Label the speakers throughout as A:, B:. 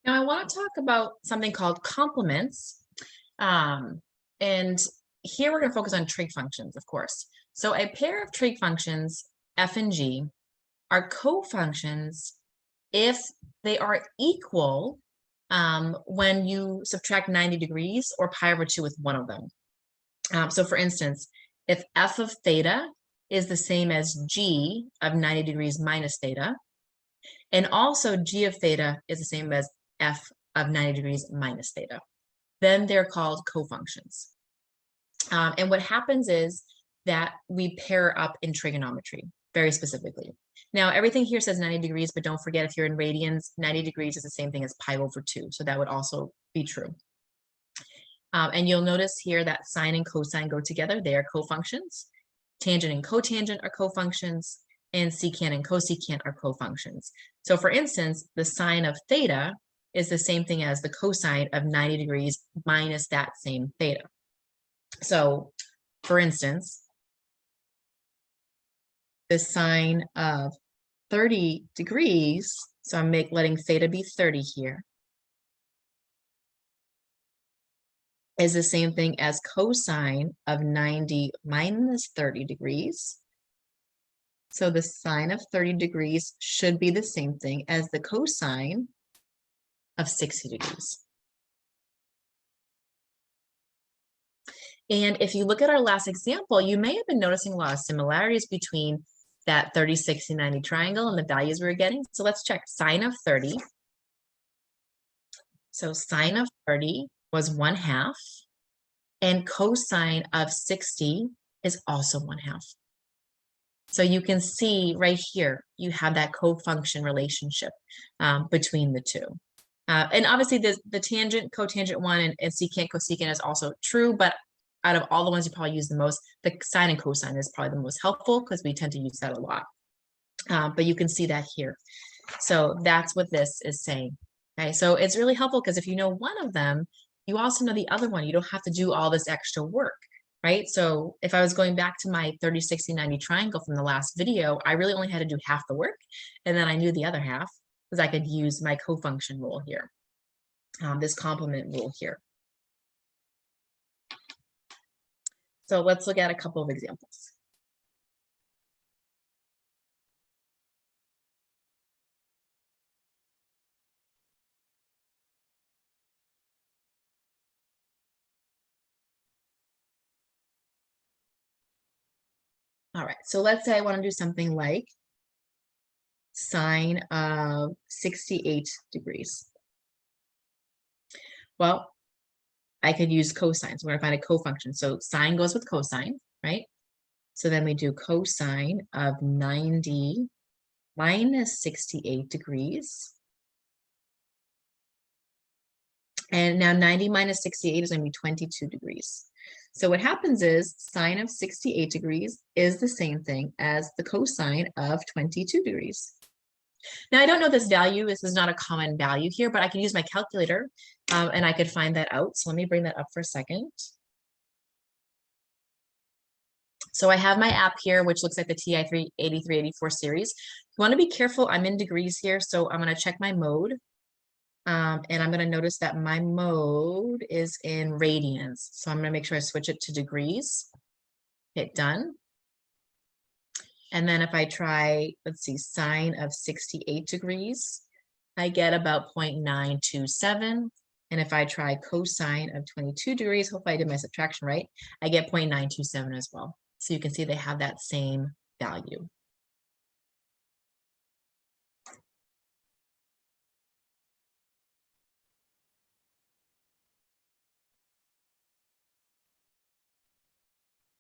A: Now I want to talk about something called complements. Um, and here we're going to focus on trig functions, of course. So a pair of trig functions, f and g, are co-functions if they are equal when you subtract 90 degrees or pi over 2 with one of them. So for instance, if f of theta is the same as g of 90 degrees minus theta, and also g of theta is the same as f of 90 degrees minus theta, then they're called cofunctions. And what happens is that we pair up in trigonometry, very specifically. Now, everything here says 90 degrees, but don't forget if you're in radians, 90 degrees is the same thing as pi over 2. So that would also be true. And you'll notice here that sine and cosine go together. They are cofunctions. Tangent and cotangent are cofunctions, and secant and cosecant are cofunctions. So for instance, the sine of theta is the same thing as the cosine of 90 degrees minus that same theta. So for instance, the sine of 30 degrees, so I'm letting theta be 30 here, is the same thing as cosine of 90 minus 30 degrees. So the sine of 30 degrees should be the same thing as the cosine of 60 degrees. And if you look at our last example, you may have been noticing a lot of similarities between that 30, 60, 90 triangle and the values we were getting. So let's check sine of 30. So sine of 30 was 1/2, and cosine of 60 is also 1/2. So you can see right here, you have that cofunction relationship between the two. And obviously the tangent, cotangent one and secant, cosecant is also true, but out of all the ones you probably use the most, the sine and cosine is probably the most helpful because we tend to use that a lot. But you can see that here. So that's what this is saying. Okay, so it's really helpful because if you know one of them, you also know the other one. You don't have to do all this extra work, right? So if I was going back to my 30, 60, 90 triangle from the last video, I really only had to do half the work. And then I knew the other half because I could use my cofunction rule here, this complement rule here. So let's look at a couple of examples. All right, so let's say I want to do something like sine of 68 degrees. Well, I could use cosine. So we're going to find a cofunction. So sine goes with cosine, right? So then we do cosine of 90 minus 68 degrees. And now 90 minus 68 is going to be 22 degrees. So what happens is sine of 68 degrees is the same thing as the cosine of 22 degrees. Now I don't know this value. This is not a common value here, but I can use my calculator and I could find that out. So let me bring that up for a second. So I have my app here, which looks like the TI-8384 series. You want to be careful. I'm in degrees here, so I'm going to check my mode. And I'm going to notice that my mode is in radians. So I'm going to make sure I switch it to degrees. Hit done. And then if I try, let's see, sine of 68 degrees, I get about 0.927. And if I try cosine of 22 degrees, hopefully I did my subtraction right, I get 0.927 as well. So you can see they have that same value.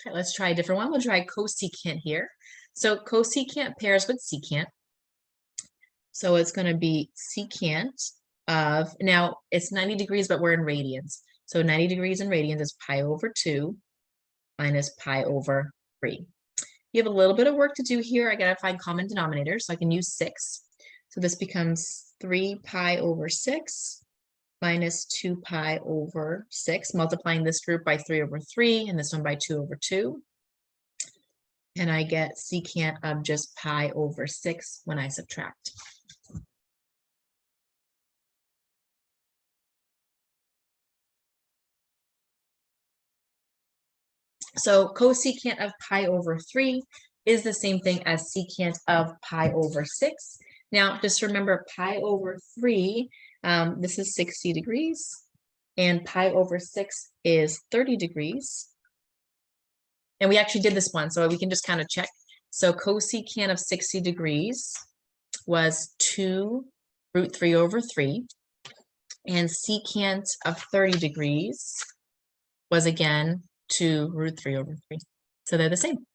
A: Okay, let's try a different one. We'll try cosecant here. So cosecant pairs with secant. So it's going to be secant of, now it's 90 degrees, but we're in radians. So 90 degrees in radians is pi over 2 minus pi over 3. You have a little bit of work to do here. I got to find common denominators, so I can use 6. So this becomes 3 pi over 6 minus 2 pi over 6, multiplying this group by 3 over 3 and this one by 2 over 2. And I get secant of just pi over 6 when I subtract. So cosecant of pi over 3 is the same thing as secant of pi over 6. Now, just remember pi over 3, this is 60 degrees, and pi over 6 is 30 degrees. And we actually did this one, so we can just kind of check. So cosecant of 60 degrees was 2 root 3 over 3. And secant of 30 degrees was again 2 root 3 over 3. So they're the same.